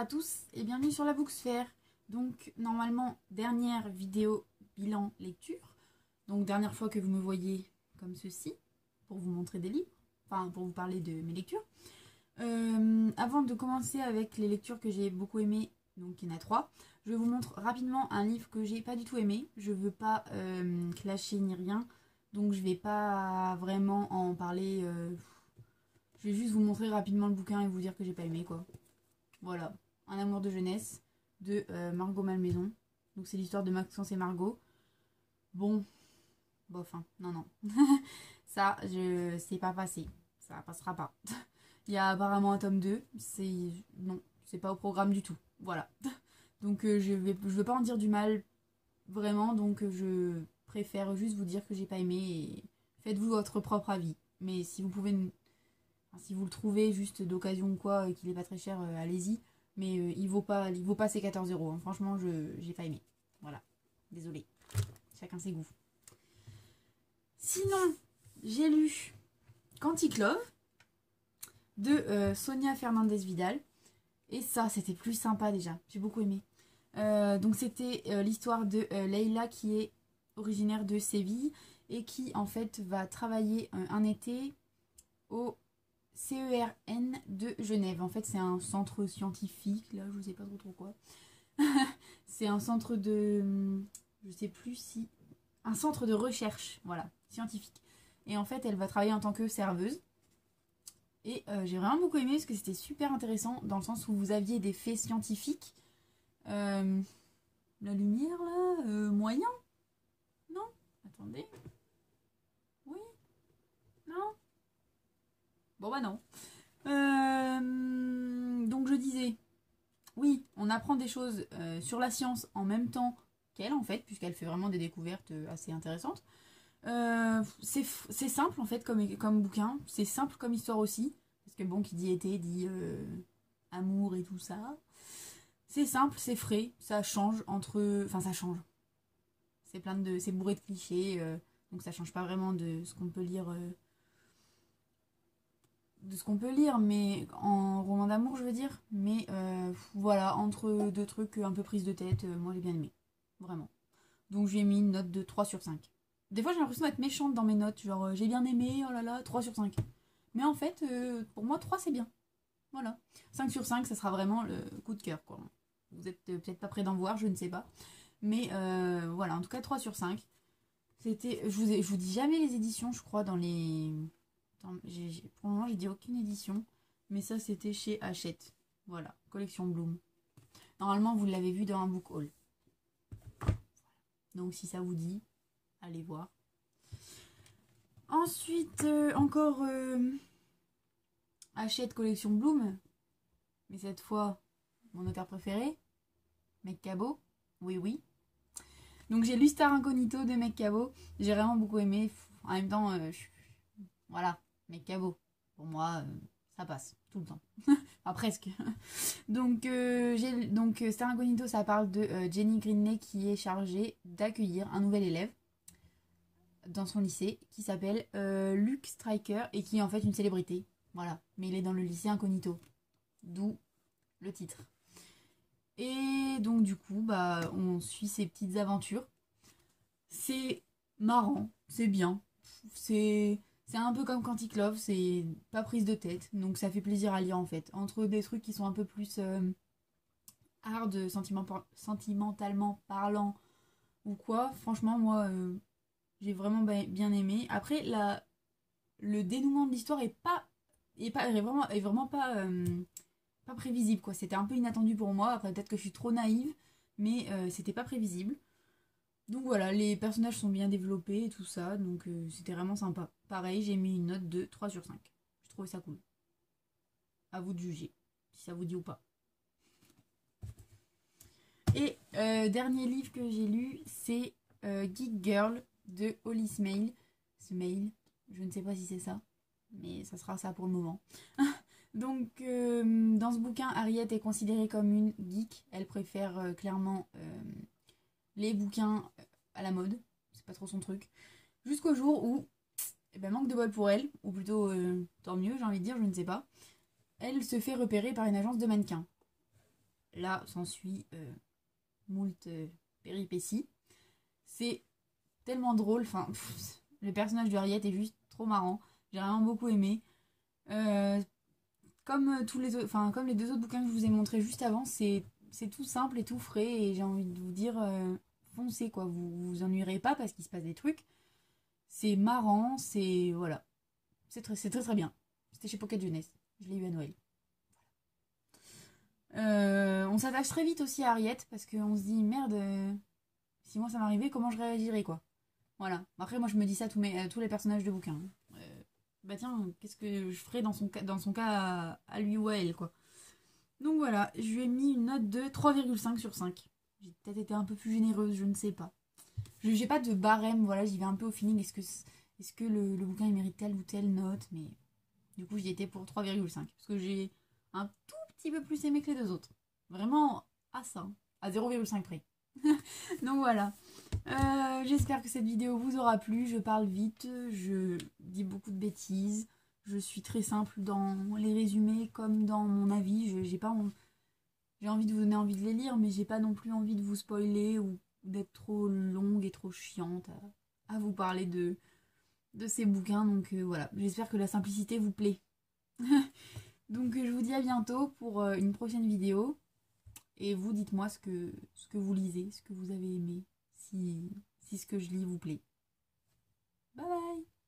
à tous et bienvenue sur la Booksphère. Donc normalement dernière vidéo bilan lecture. Donc dernière fois que vous me voyez comme ceci pour vous montrer des livres, enfin pour vous parler de mes lectures. Avant de commencer avec les lectures que j'ai beaucoup aimées, donc il y en a 3, je vous montre rapidement un livre que j'ai pas du tout aimé. Je veux pas clasher ni rien, donc je vais pas vraiment en parler. Je vais juste vous montrer rapidement le bouquin et vous dire que j'ai pas aimé quoi. Voilà, Un amour de jeunesse de Margot Malmaison. Donc c'est l'histoire de Maxence et Margot. Bon, bof, hein. Non. Ça, c'est pas passé. Ça passera pas. Il y a apparemment un tome 2. Non, c'est pas au programme du tout. Voilà. Donc je veux pas en dire du mal, vraiment. Donc je préfère juste vous dire que j'ai pas aimé et faites-vous votre propre avis. Mais si vous pouvez, si vous le trouvez juste d'occasion ou quoi, et qu'il est pas très cher, allez-y. Mais il vaut pas ces 14 €. Hein. Franchement, j'ai pas aimé. Voilà. Désolée. Chacun ses goûts. Sinon, j'ai lu Quantique Love de Sonia Fernandez Vidal. Et ça, c'était plus sympa déjà. J'ai beaucoup aimé. Donc c'était l'histoire de Leila qui est originaire de Séville et qui en fait va travailler un été au CERN de Genève. En fait, c'est un centre scientifique, là, je sais pas trop quoi. C'est un centre de... Je sais plus si... Un centre de recherche, voilà, scientifique. Et en fait, elle va travailler en tant que serveuse. Et j'ai vraiment beaucoup aimé parce que c'était super intéressant dans le sens où vous aviez des faits scientifiques. La lumière, là, moyen? Non? Attendez. Oui? Non? Bon bah non. Donc je disais, oui, on apprend des choses sur la science en même temps qu'elle en fait, puisqu'elle fait vraiment des découvertes assez intéressantes. C'est simple en fait comme bouquin, c'est simple comme histoire aussi, parce que bon, qui dit été dit amour et tout ça. C'est simple, c'est frais, ça change entre... Enfin ça change. C'est bourré de clichés, donc ça change pas vraiment de ce qu'on peut lire... mais en roman d'amour, je veux dire. Mais voilà, entre deux trucs un peu prise de tête, moi j'ai bien aimé. Vraiment. Donc j'ai mis une note de 3 sur 5. Des fois j'ai l'impression d'être méchante dans mes notes, genre j'ai bien aimé, oh là là, 3 sur 5. Mais en fait, pour moi, 3 c'est bien. Voilà. 5 sur 5, ça sera vraiment le coup de cœur, quoi. Vous êtes peut-être pas prêt d'en voir, je ne sais pas. Mais voilà, en tout cas 3 sur 5. C'était. Je vous dis jamais les éditions, je crois, dans les. Pour le moment, j'ai dit aucune édition. Mais ça, c'était chez Hachette. Voilà, collection Bloom. Normalement, vous l'avez vu dans un book haul. Donc, si ça vous dit, allez voir. Ensuite, encore Hachette collection Bloom. Mais cette fois, mon auteur préféré, Meg Cabot. Oui. Donc, j'ai lu Star Incognito de Meg Cabot. J'ai vraiment beaucoup aimé. En même temps, voilà, Meg Cabot. Pour moi, ça passe tout le temps. Enfin, presque. Donc, Star Incognito, ça parle de Jenny Greenley qui est chargée d'accueillir un nouvel élève dans son lycée qui s'appelle Luke Striker et qui est en fait une célébrité. Voilà. Mais il est dans le lycée Incognito. D'où le titre. Et donc, du coup, bah, on suit ses petites aventures. C'est marrant, c'est bien. C'est un peu comme Quantique Love, c'est pas prise de tête, donc ça fait plaisir à lire en fait. Entre des trucs qui sont un peu plus hard, sentimentalement parlant ou quoi, franchement, moi, j'ai vraiment bien aimé. Après, le dénouement de l'histoire est vraiment pas prévisible, quoi. C'était un peu inattendu pour moi, après peut-être que je suis trop naïve, mais c'était pas prévisible. Donc voilà, les personnages sont bien développés et tout ça, donc c'était vraiment sympa. Pareil, j'ai mis une note de 3 sur 5. Je trouvais ça cool. À vous de juger, si ça vous dit ou pas. Et dernier livre que j'ai lu, c'est Geek Girl de Holly Smale. Smale, je ne sais pas si c'est ça, mais ça sera ça pour le moment. Donc dans ce bouquin, Harriet est considérée comme une geek. Elle préfère clairement les bouquins à la mode, c'est pas trop son truc. Jusqu'au jour où, manque de bol pour elle, ou plutôt tant mieux, j'ai envie de dire, je ne sais pas, elle se fait repérer par une agence de mannequins. là s'ensuit moult péripéties. C'est tellement drôle, enfin, le personnage de Harriet est juste trop marrant, j'ai vraiment beaucoup aimé. Comme tous les autres, enfin comme les deux autres bouquins que je vous ai montrés juste avant, c'est tout simple et tout frais et j'ai envie de vous dire foncez quoi, vous ennuierez pas parce qu'il se passe des trucs. C'est marrant, c'est voilà, c'est très bien. C'était chez Pocket Jeunesse, je l'ai eu à Noël. On s'attache très vite aussi à Harriet parce qu'on se dit merde, si moi ça m'arrivait, comment je réagirais quoi. Voilà. Après moi je me dis ça à tous les personnages de bouquins. Bah tiens, qu'est-ce que je ferais dans son cas à lui ou à elle quoi. Donc voilà, je lui ai mis une note de 3,5 sur 5. J'ai peut-être été un peu plus généreuse, je ne sais pas. Je n'ai pas de barème, voilà, j'y vais un peu au feeling. Est-ce que le bouquin il mérite telle ou telle note. Mais du coup j'y étais pour 3,5. Parce que j'ai un tout petit peu plus aimé que les deux autres. Vraiment à ça, hein, à 0,5 près. Donc voilà. J'espère que cette vidéo vous aura plu. Je parle vite, je dis beaucoup de bêtises. Je suis très simple dans les résumés comme dans mon avis. J'ai envie de vous donner envie de les lire, mais j'ai pas non plus envie de vous spoiler ou d'être trop longue et trop chiante à vous parler de ces bouquins. Donc voilà, j'espère que la simplicité vous plaît. Donc je vous dis à bientôt pour une prochaine vidéo. Et vous, dites-moi ce que vous lisez, ce que vous avez aimé, si ce que je lis vous plaît. Bye bye!